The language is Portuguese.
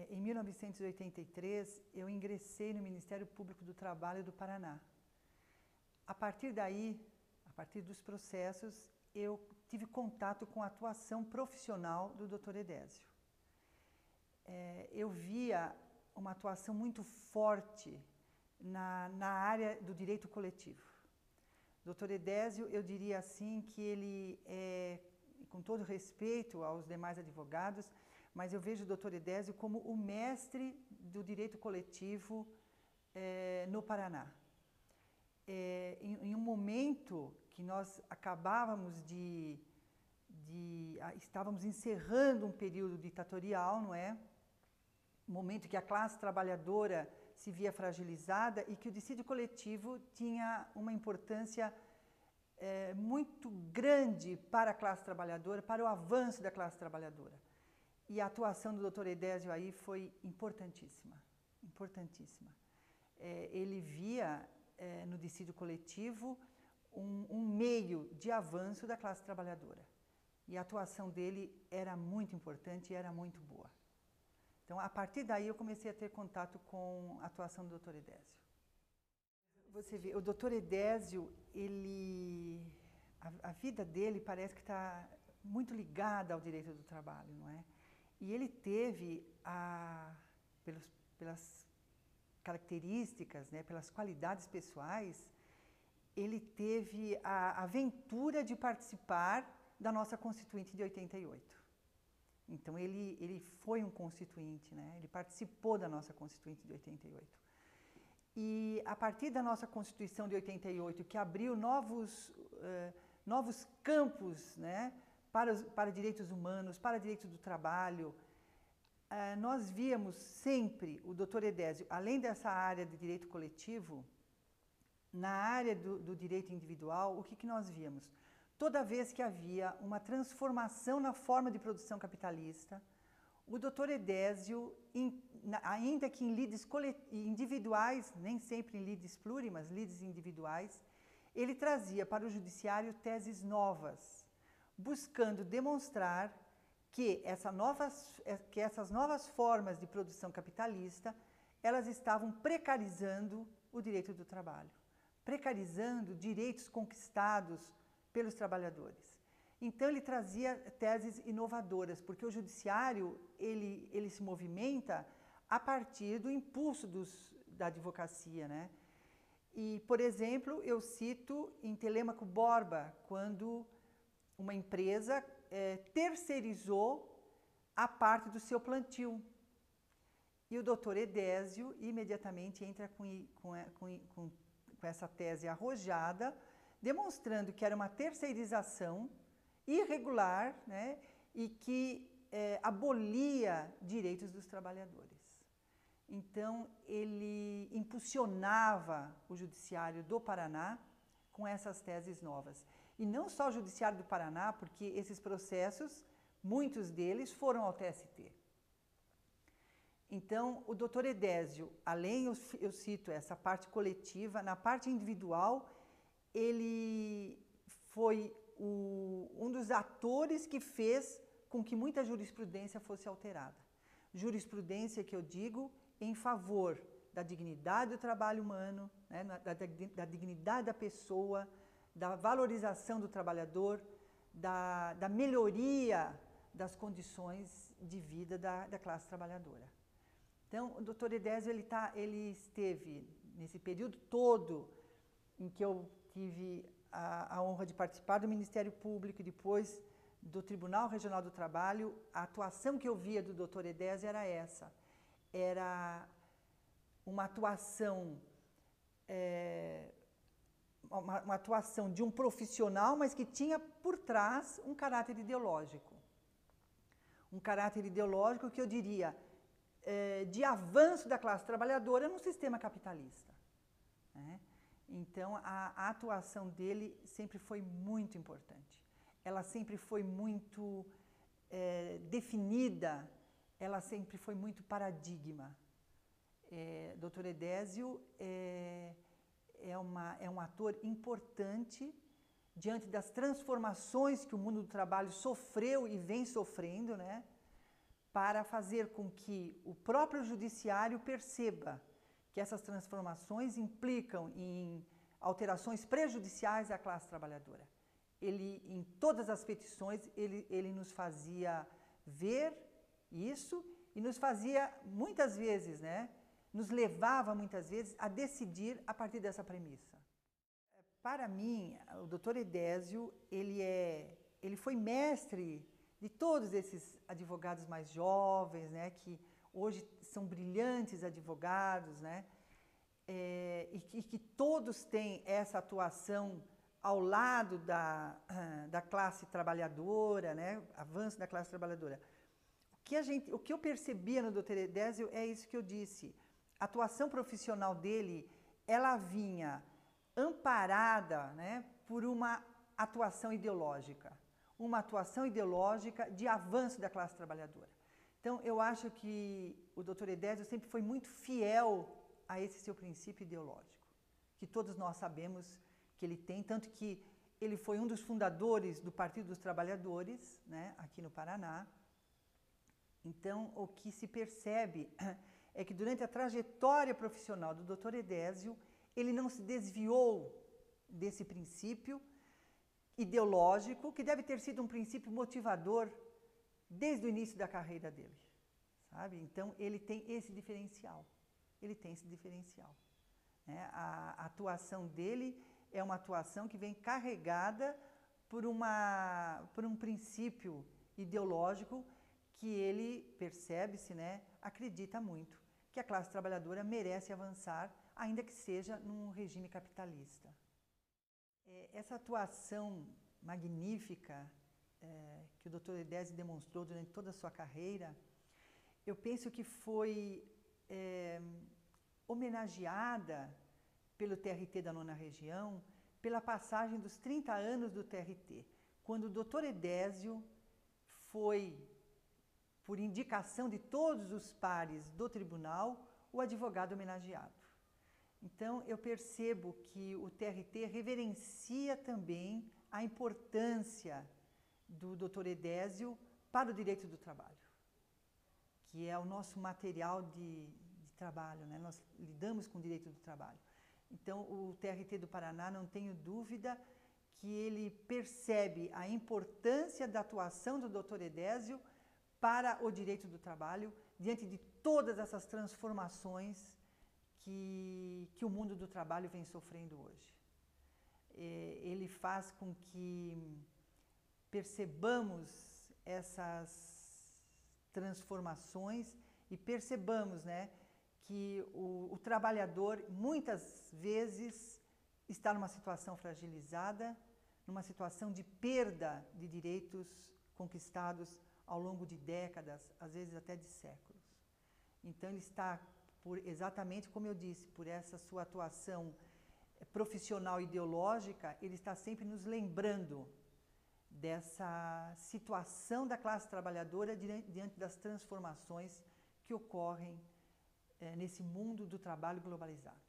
Em 1983, eu ingressei no Ministério Público do Trabalho do Paraná. A partir daí, a partir dos processos, eu tive contato com a atuação profissional do Dr. Edésio. Eu via uma atuação muito forte na área do direito coletivo. Dr. Edésio, eu diria assim que ele é, com todo respeito aos demais advogados, mas eu vejo o Dr. Edésio como o mestre do direito coletivo no Paraná. Em um momento que nós acabávamos estávamos encerrando um período ditatorial, não é? Um momento que a classe trabalhadora se via fragilizada e que o dissídio coletivo tinha uma importância muito grande para a classe trabalhadora, para o avanço da classe trabalhadora. E a atuação do Dr. Edésio aí foi importantíssima, importantíssima. Ele via no dissídio coletivo um meio de avanço da classe trabalhadora. E a atuação dele era muito importante e era muito boa. Então, a partir daí, eu comecei a ter contato com a atuação do Dr. Edésio. Você vê, o Dr. Edésio, a vida dele parece que está muito ligada ao direito do trabalho, não é? E ele teve, pelas características, né, pelas qualidades pessoais, ele teve a aventura de participar da nossa Constituinte de 88. Então, ele foi um constituinte, né? Ele participou da nossa Constituinte de 88. E a partir da nossa Constituição de 88, que abriu novos campos, né, para direitos humanos, para direitos do trabalho, nós víamos sempre o Dr. Edésio, além dessa área de direito coletivo, na área do direito individual, o que nós víamos? Toda vez que havia uma transformação na forma de produção capitalista, o Dr. Edésio, ainda que em lides individuais, nem sempre em lides pluri, mas lides individuais, ele trazia para o judiciário teses novas, buscando demonstrar que essas novas formas de produção capitalista, elas estavam precarizando o direito do trabalho, precarizando direitos conquistados pelos trabalhadores. Então, ele trazia teses inovadoras, porque o judiciário, ele se movimenta a partir do impulso da advocacia, né? E, por exemplo, eu cito em Telêmaco Borba, quando uma empresa terceirizou a parte do seu plantio. E o Dr. Edésio imediatamente entra com essa tese arrojada, demonstrando que era uma terceirização irregular, né, e que abolia direitos dos trabalhadores. Então, ele impulsionava o judiciário do Paraná com essas teses novas. E não só o judiciário do Paraná, porque esses processos, muitos deles foram ao TST. Então, o Dr. Edésio, além, eu cito essa parte coletiva, na parte individual, ele foi um dos atores que fez com que muita jurisprudência fosse alterada. Jurisprudência que eu digo em favor da dignidade do trabalho humano, né, da dignidade da pessoa, da valorização do trabalhador, da melhoria das condições de vida da classe trabalhadora. Então, o Dr. Edésio, ele esteve nesse período todo em que eu tive a honra de participar do Ministério Público e depois do Tribunal Regional do Trabalho. A atuação que eu via do Dr. Edésio era essa. Era uma atuação, uma atuação de um profissional, mas que tinha por trás um caráter ideológico. Um caráter ideológico que eu diria de avanço da classe trabalhadora no sistema capitalista, né? Então, a atuação dele sempre foi muito importante. Ela sempre foi muito definida, ela sempre foi muito paradigma. Dr. Edésio é um ator importante diante das transformações que o mundo do trabalho sofreu e vem sofrendo, né? para fazer com que o próprio judiciário perceba que essas transformações implicam em alterações prejudiciais à classe trabalhadora. Ele, em todas as petições, ele nos fazia ver isso e nos fazia, muitas vezes, né, nos levava, muitas vezes, a decidir a partir dessa premissa. Para mim, o Dr. Edésio, ele foi mestre de todos esses advogados mais jovens, né, que hoje são brilhantes advogados, né, e que todos têm essa atuação ao lado da classe trabalhadora, né, avanço da classe trabalhadora. O que eu percebia no Dr. Edésio é isso que eu disse. A atuação profissional dele, ela vinha amparada, né, por uma atuação ideológica. Uma atuação ideológica de avanço da classe trabalhadora. Então, eu acho que o Dr. Edésio sempre foi muito fiel a esse seu princípio ideológico, que todos nós sabemos que ele tem, tanto que ele foi um dos fundadores do Partido dos Trabalhadores, né, aqui no Paraná. Então, o que se percebe é que durante a trajetória profissional do Dr. Edésio, ele não se desviou desse princípio ideológico, que deve ter sido um princípio motivador desde o início da carreira dele, sabe? Então, ele tem esse diferencial, né? A atuação dele é uma atuação que vem carregada por um princípio ideológico que ele percebe-se, né, acredita muito, que a classe trabalhadora merece avançar, ainda que seja num regime capitalista. Essa atuação magnífica que o Dr. Edésio demonstrou durante toda a sua carreira, eu penso que foi homenageada pelo TRT da 9ª Região, pela passagem dos 30 anos do TRT, quando o Dr. Edésio foi, por indicação de todos os pares do tribunal, o advogado homenageado. Então, eu percebo que o TRT reverencia também a importância do Dr. Edésio para o direito do trabalho, que é o nosso material de trabalho, né? Nós lidamos com o direito do trabalho. Então, o TRT do Paraná, não tenho dúvida que ele percebe a importância da atuação do Dr. Edésio para o direito do trabalho, diante de todas essas transformações que o mundo do trabalho vem sofrendo hoje. Ele faz com que percebamos essas transformações e percebamos, né, que o trabalhador, muitas vezes, está numa situação fragilizada, numa situação de perda de direitos conquistados ao longo de décadas, às vezes até de séculos. Então, ele está, exatamente como eu disse, por essa sua atuação profissional e ideológica, ele está sempre nos lembrando dessa situação da classe trabalhadora diante das transformações que ocorrem nesse mundo do trabalho globalizado.